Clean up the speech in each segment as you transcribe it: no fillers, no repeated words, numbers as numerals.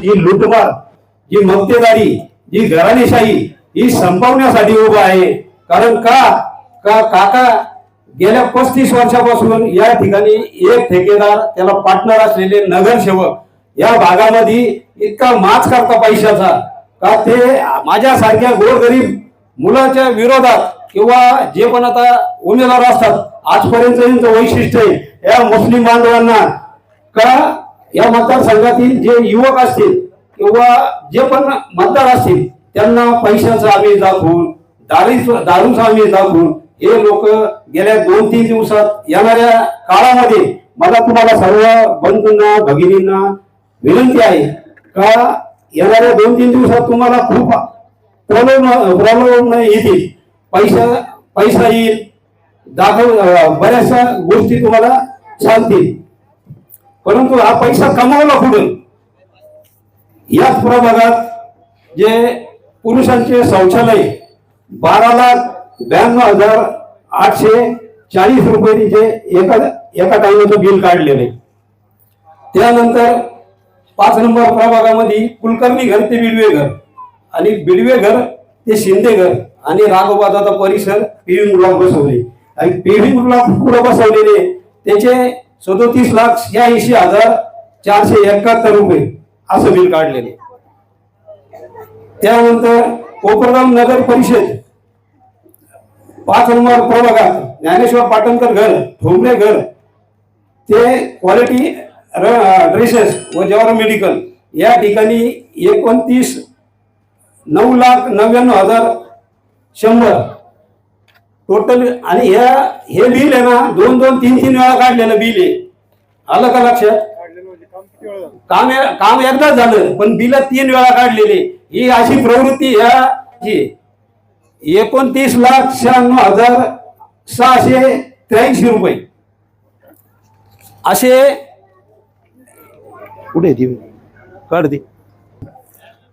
ही लुटमार, जी मक्तेदारी, जी घराणेशाही ही संपवण्यासाठी उभा आहे. कारण काका गेल्या 35 वर्षापासून या ठिकाणी एक ठेकेदार, त्याला पार्टनर असलेले नगरसेवक या भागामध्ये इतका माच करता पैशाचा का ते माझ्यासारख्या गोरगरीब मुलाच्या विरोधात किंवा जे पण आता उमेदवार असतात, आजपर्यंत यांचं वैशिष्ट्य आहे या मुस्लिम बांधवांना का या मतदारसंघातील जे युवक असतील किंवा जे पण मतदार असतील त्यांना पैशाचं आम्ही दाखवून, दारूचं आम्ही दाखवून हे लोक गेल्या 2-3 दिवसात येणाऱ्या काळामध्ये मला तुम्हाला सर्व बंधूंना भगिनींना विनंती आहे का येणाऱ्या 2-3 दिवसात तुम्हाला खूप प्रॉब्लेम येतील. पैसा येईल, बऱ्याचशा गोष्टी तुम्हाला सांगतील, परंतु हा पैसा कमावला कुठून? याच प्रभागात जे पुरुषांचे शौचालय 12,92,840 रुपये एका टाइमचं बिल काढलेले. त्यानंतर 5 नंबर प्रभागामध्ये कुलकर्णी घर ते बिडवे घर आणि बिडवे घर ते शिंदे घर आणि राघोबादाचा परिसर पेव्हिंग ब्लॉक बसवले आणि पेव्हिंग ब्लॉक पुढे बसवलेले त्याचे 37,86,471 रुपये असं बिल काढलेले. त्यानंतर कोपरगाव नगर परिषद 5 नंबर प्रभागात ज्ञानेश्वर पाटणकर घर, ठोंबरे घर ते क्वालिटी ड्रेसेस व जवाहर मेडिकल या ठिकाणी 29,99,100 टोटल. आणि हे बिल आहे ना 2-2, 3-3 वेळा काढलेलं बिल आहे. आलं का लक्षात? काम एकदाच झालं पण बिल 3 वेळा काढलेले. ही अशी प्रवृत्ती ह्याची 29,96,683 रुपये असे कुठे काढ दे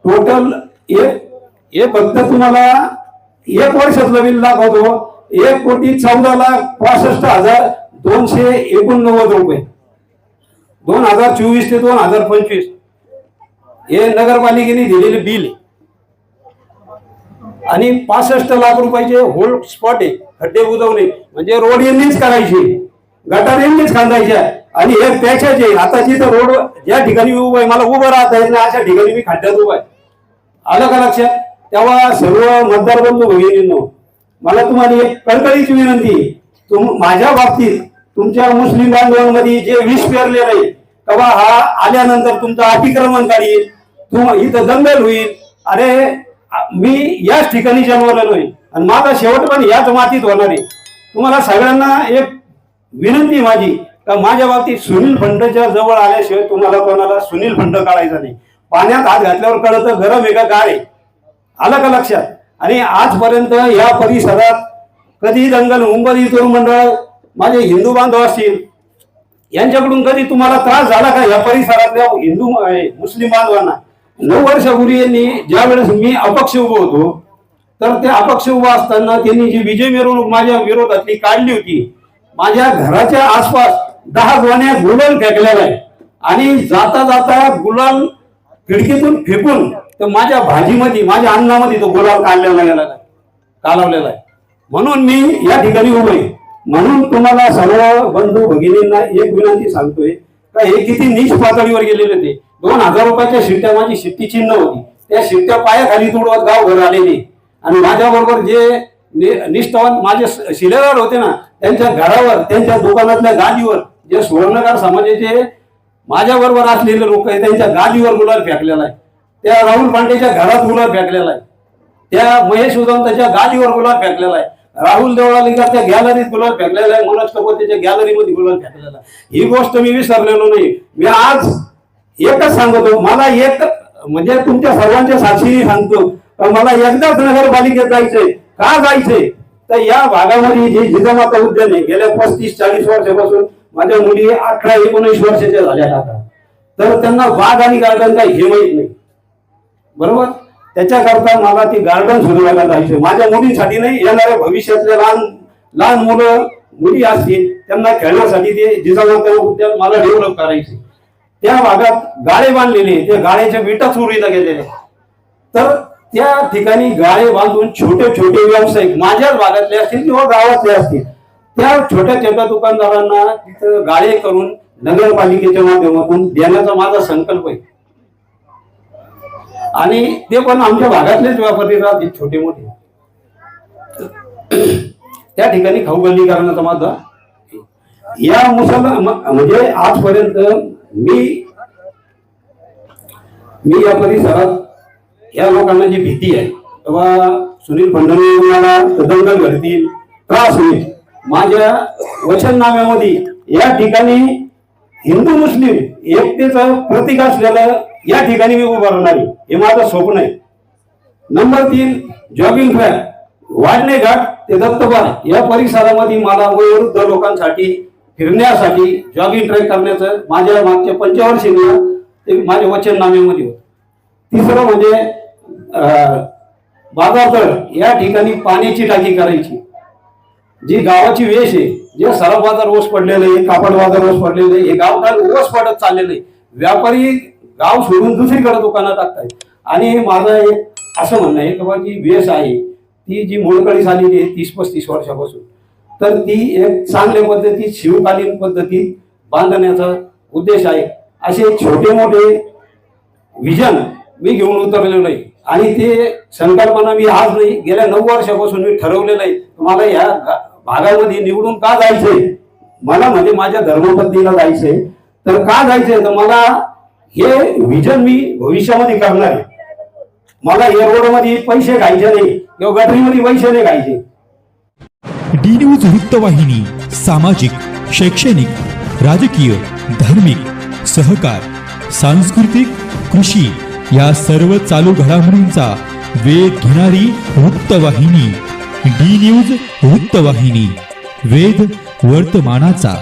टोटल. हे फक्त तुम्हाला 1 वर्षातलं बिल दाखवतो. 1,14,65,289 रुपये 2024 ते 2025 हे नगरपालिकेने दिलेले बिल आणि 65 लाख रुपयाचे होल स्पॉट आहे. खड्डे बुजवणे म्हणजे रोड यांनीच करायचे, गटार यांनीच खांदायच्या आणि हे त्याच्याचे. आता जिथं रोड ज्या ठिकाणी उभं आहे मला उभं राहता येत नाही अशा ठिकाणी मी खड्ड्यात उभा आहे. आलं का लक्षात? तेव्हा सर्व मतदार बंधू भगिनींनो मला तुम्हाला एक कळकळीची विनंती, माझ्या बाबतीत तुमच्या मुस्लिम बांधवांमध्ये जे विष पेरले नाही तेव्हा हा आल्यानंतर तुमचं अतिक्रमण काढील, इथं दंगल होईल. अरे मी याच ठिकाणी जन्मलेलो नाही आणि माझा शेवट पण याच मातीत होणार आहे. तुम्हाला सगळ्यांना एक विनंती माझी का माझ्या बाबतीत सुनील फंडच्या जवळ आल्याशिवाय तुम्हाला कोणाला सुनील फंड काढायचा नाही. पाण्यात हात घातल्यावर कळतं गरम आहे का गार आहे. आलं का लक्षात? आणि आजपर्यंत या परिसरात कधी दंगल, मुंबई तरुण मंडळ, माझे हिंदू बांधव असतील यांच्याकडून कधी तुम्हाला त्रास झाला का? या परिसरातल्या हिंदू मुस्लिम बांधवांना 9 वर्षापूर्वी यांनी ज्या वेळेस मी अपक्ष उभो होतो तर ते अपक्ष उभा असताना त्यांनी जी विजय मिरवणूक माझ्या विरोधातली काढली होती, माझ्या घराच्या आसपास 10 गोण्या गुलाल फेकलेला आहे आणि जाता जाता गुलाल खिडकीतून फेकून तर माझ्या भाजीमध्ये, माझ्या अन्नामध्ये तो गुलाल कालवलेला आहे. म्हणून मी या ठिकाणी उभो आहे. म्हणून तुम्हाला सर्व बंधू भगिनींना एक विनंती सांगतोय का हे किती नीच पातळीवर गेलेले ते. 2,000 रुपयाच्या शिट्ट्या, माझी शिट्टी चिन्ह होती, त्या शिट्ट्या पायाखाली तुडवत गाव घर आलेली आणि माझ्याबरोबर जे निष्ठावान माझे शिलेदार होते ना त्यांच्या घरावर, त्यांच्या दुकानातल्या गादीवर जे सुवर्णकार समाजाचे माझ्या बरोबर असलेले लोक आहे त्यांच्या गादीवर गुलाल फेकलेला आहे. त्या राहुल पांडेच्या घरात गुलाल फेकलेला आहे. त्या महेश उदंताच्या गादीवर गुलाल फेकलेला आहे. राहुल देवळालीकरच्या गॅलरीत गुलाल फेकलेला आहे. मनोज कपोतेच्या गॅलरीमध्ये गुलाल फेकलेला आहे. ही गोष्ट मी विसरलेलो नाही. मी आज एकच सांगतो, मला एक म्हणजे तुमच्या सर्वांच्या साक्षीने सांगतो मला एकदाच नगरपालिकेत जायचंय. का जायचंय तर या भागामध्ये जे जिजामाता उद्यान आहे गेल्या 35-40 वर्षापासून माझ्या मुली 18-19 वर्षाच्या झाल्या आता, तर त्यांना बाग आणि गार्डन काही हे माहीत नाही. बरोबर? त्याच्याकरता मला ती गार्डन सुधारायला जायचं. माझ्या मुलींसाठी नाही, येणाऱ्या भविष्यातल्या लहान मुलं मुली असतील त्यांना खेळण्यासाठी ते जिजामाता उद्यान मला डेव्हलप करायचे. त्या भागात गाळे बांधलेले, त्या गाळ्याच्या विटा चोरीला गेलेल्या. तर त्या ठिकाणी गाळे बांधून छोटे छोटे व्यावसायिक माझ्याच भागातले असतील किंवा गावातले असतील, त्या छोट्या छोट्या दुकानदारांना तिथं गाळे करून नगरपालिकेच्या माध्यमातून देण्याचा माझा संकल्प आहे. आणि ते पण आमच्या भागातलेच व्यापारी राहतील, छोटे मोठे. त्या ठिकाणी खाऊ गल्ली करण्याचा माझा या म्हणजे आजपर्यंत मी या परिसरात या लोकांना जी भीती आहे तेव्हा सुनील फडणवीस मला दंगल घडतील, त्रास होईल, माझ्या वचननाम्यामध्ये या ठिकाणी हिंदू मुस्लिम एकतेचं प्रतीक असलेलं या ठिकाणी मी उभं राहणार आहे, हे माझं स्वप्न आहे. नंबर 3, जॉगिंग ट्रॅक वाढणे घाट ते दत्तबार या परिसरामध्ये मला वयोवृद्ध लोकांसाठी फिरण्यासाठी जॉगिंग ट्रॅक करण्याचं माझ्या मागच्या पंचवर्षीला ते माझ्या वचननाम्यामध्ये होतं. तिसरं म्हणजे बाजारतळ या ठिकाणी पाण्याची टाकी करायची. जी गावाची वेश आहे, जे सरळ बाजार ओस पडलेलं आहे, कापड बाजार ओस पडलेलं आहे, हे गावठाण ओस पडत चाललेलं आहे. व्यापारी गाव सोडून दुसरीकडे दुकानं टाकतायत. आणि माझं एक असं म्हणणं आहे की बाबा जी वेश आहे ती जी मोडकळीस आलेली आहे 30-35 वर्षापासून, तर ती एक चांगल्या पद्धतीत शिवकालीन पद्धतीत बांधण्याचा उद्देश आहे. असे छोटे मोठे विजन मी घेऊन उतरलेलो आहे. आणि ते संकल्पना मी आज नाही, गेल्या 9 वर्षापासून मी ठरवलेलं आहे मला या भागामध्ये निवडून का जायचंय. मला म्हणजे माझ्या धर्मपत्नीला जायचंय. तर का जायचंय तर मला हे विजन मी भविष्यामध्ये करणार आहे. मला या रोडमध्ये पैसे घायचे नाही किंवा गटरीमध्ये पैसे नाही घायचे. डी न्यूज वृत्तवाहिनी सामाजिक, शैक्षणिक, राजकीय, धार्मिक, सहकार, सांस्कृतिक, कृषी या सर्व चालू घडामोडींचा वेध घेणारी वृत्तवाहिनी. डी न्यूज वृत्तवाहिनी, वेध वर्तमानाचा.